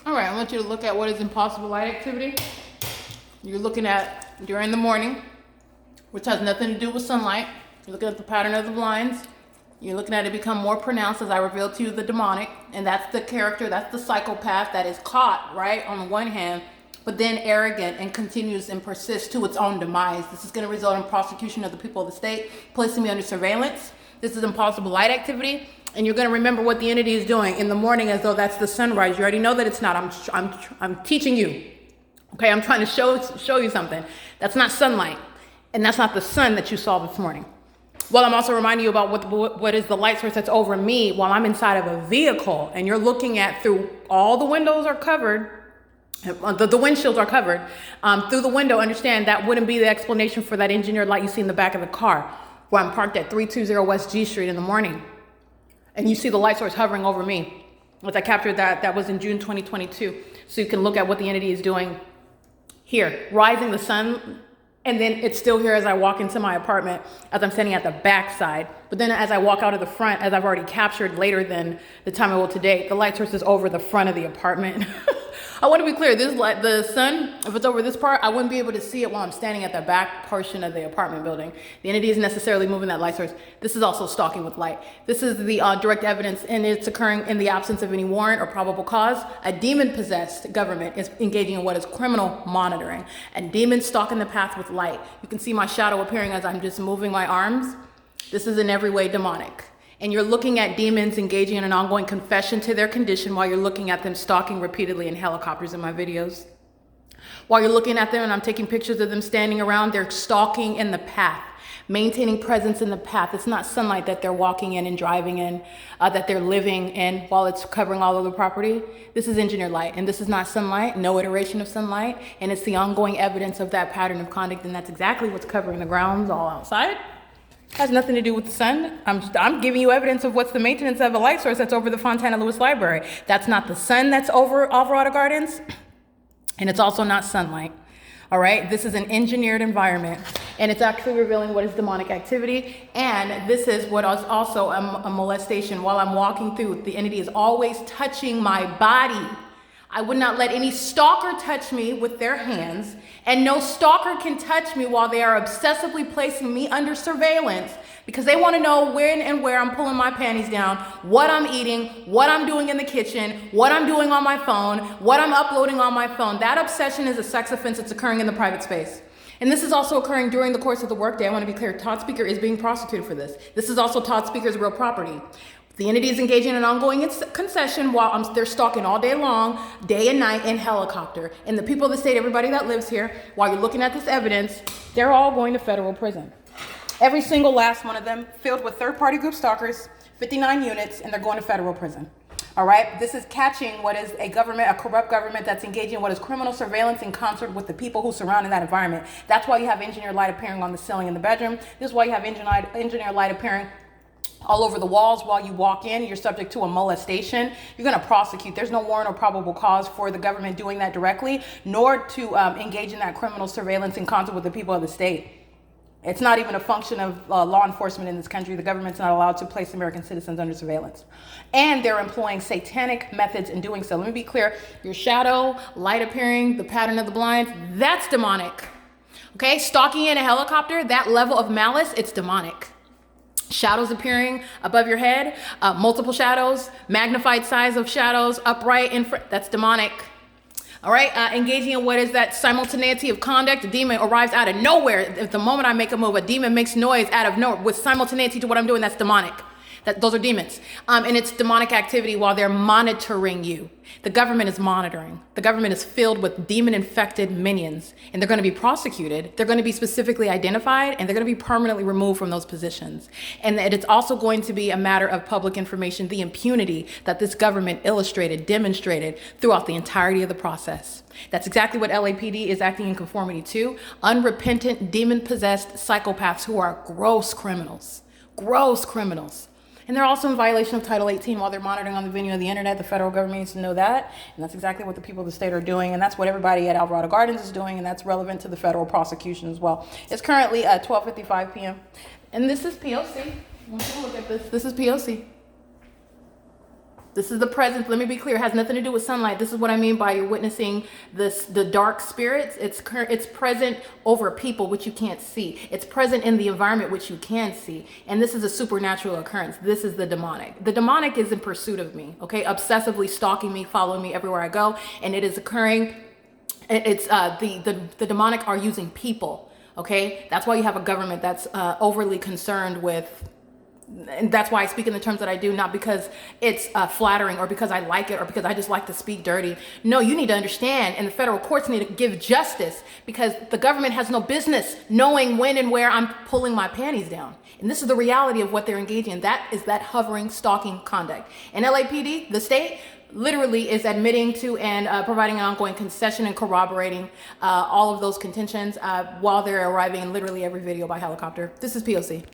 All right, I want you to look at what is impossible light activity. You're looking at during the morning, which has nothing to do with sunlight. You're looking at the pattern of the blinds. You're looking at it become more pronounced as I reveal to you the demonic. And that's the character, that's the psychopath that is caught, right, on the one hand, but then arrogant and continues and persists to its own demise. This is going to result in prosecution of the people of the state, placing me under surveillance. This is impossible light activity. And you're going to remember what the entity is doing in the morning as though that's the sunrise. You already know that it's not. I'm teaching you. Okay, I'm trying to show you something. That's not sunlight. And that's not the sun that you saw this morning. Well, I'm also reminding you about what is the light source that's over me while I'm inside of a vehicle. And you're looking at through all the windows are covered. The windshields are covered. Through the window, understand that wouldn't be the explanation for that engineered light you see in the back of the car where I'm parked at 320 West G Street in the morning. And you see the light source hovering over me. As I captured that was in June 2022. So you can look at what the entity is doing here, rising the sun, and then it's still here as I walk into my apartment, as I'm standing at the back side. But then as I walk out of the front, as I've already captured later than the time I will today, the light source is over the front of the apartment. I want to be clear, this light, the sun, if it's over this part, I wouldn't be able to see it while I'm standing at the back portion of the apartment building. The entity isn't necessarily moving that light source. This is also stalking with light. This is the direct evidence, and it's occurring in the absence of any warrant or probable cause. A demon-possessed government is engaging in what is criminal monitoring. And demons stalking the path with light. You can see my shadow appearing as I'm just moving my arms. This is in every way demonic. And you're looking at demons engaging in an ongoing confession to their condition while you're looking at them stalking repeatedly in helicopters in my videos. While you're looking at them and I'm taking pictures of them standing around, they're stalking in the path, maintaining presence in the path. It's not sunlight that they're walking in and driving in, that they're living in while it's covering all of the property. This is engineered light, and this is not sunlight, no iteration of sunlight, and it's the ongoing evidence of that pattern of conduct, and that's exactly what's covering the grounds all outside. Has nothing to do with the sun. I'm giving you evidence of what's the maintenance of a light source that's over the Fontana Lewis Library. That's not the sun that's over Alvarado Gardens, and it's also not sunlight. All right, this is an engineered environment, and it's actually revealing what is demonic activity, and this is what is also a molestation. While I'm walking through, the entity is always touching my body. I would not let any stalker touch me with their hands, and no stalker can touch me while they are obsessively placing me under surveillance because they want to know when and where I'm pulling my panties down, what I'm eating, what I'm doing in the kitchen, what I'm doing on my phone, what I'm uploading on my phone. That obsession is a sex offense that's occurring in the private space. And this is also occurring during the course of the workday. I want to be clear, Todd Speaker is being prosecuted for this. This is also Todd Speaker's real property. The entity is engaging in an ongoing concession while they're stalking all day long, day and night in helicopter. And the people of the state, everybody that lives here, while you're looking at this evidence, they're all going to federal prison. Every single last one of them filled with third-party group stalkers, 59 units, and they're going to federal prison. All right, this is catching what is a government, a corrupt government that's engaging in what is criminal surveillance in concert with the people who surround in that environment. That's why you have engineered light appearing on the ceiling in the bedroom. This is why you have engineered light appearing all over the walls while you walk in. You're subject to a molestation. You're going to prosecute. There's no warrant or probable cause for the government doing that directly, nor to engage in that criminal surveillance in concert with the people of the state. It's not even a function of law enforcement in this country. The government's not allowed to place American citizens under surveillance. And they're employing satanic methods in doing so. Let me be clear. Your shadow, light appearing, the pattern of the blinds, that's demonic. Okay? Stalking in a helicopter, that level of malice, it's demonic. Shadows appearing above your head, multiple shadows, magnified size of shadows, upright in front, that's demonic. All right, engaging in what is that simultaneity of conduct. A demon arrives out of nowhere. At the moment I make a move, a demon makes noise out of nowhere with simultaneity to what I'm doing. That's demonic. Those are demons. And it's demonic activity while they're monitoring you. The government is monitoring. The government is filled with demon-infected minions, and they're going to be prosecuted. They're going to be specifically identified, and they're going to be permanently removed from those positions. And it's also going to be a matter of public information, the impunity that this government demonstrated throughout the entirety of the process. That's exactly what LAPD is acting in conformity to. Unrepentant, demon-possessed psychopaths who are gross criminals. Gross criminals. And they're also in violation of Title 18 while they're monitoring on the venue of the internet. The federal government needs to know that. And that's exactly what the people of the state are doing. And that's what everybody at Alvarado Gardens is doing. And that's relevant to the federal prosecution as well. It's currently 12:55 p.m. And this is P.O.C. I want you to look at this. This is P.O.C. This is the presence. Let me be clear. It has nothing to do with sunlight. This is what I mean by you're witnessing this, the dark spirits. It's present over people, which you can't see. It's present in the environment, which you can see. And this is a supernatural occurrence. This is the demonic. The demonic is in pursuit of me, okay? Obsessively stalking me, following me everywhere I go. And it is occurring. It's the demonic are using people, okay? That's why you have a government that's overly concerned with. And that's why I speak in the terms that I do, not because it's flattering or because I like it or because I just like to speak dirty. No, you need to understand, and the federal courts need to give justice, because the government has no business knowing when and where I'm pulling my panties down. And this is the reality of what they're engaging in. That is that hovering, stalking conduct. And LAPD, the state, literally is admitting to and providing an ongoing concession and corroborating all of those contentions while they're arriving in literally every video by helicopter. This is POC.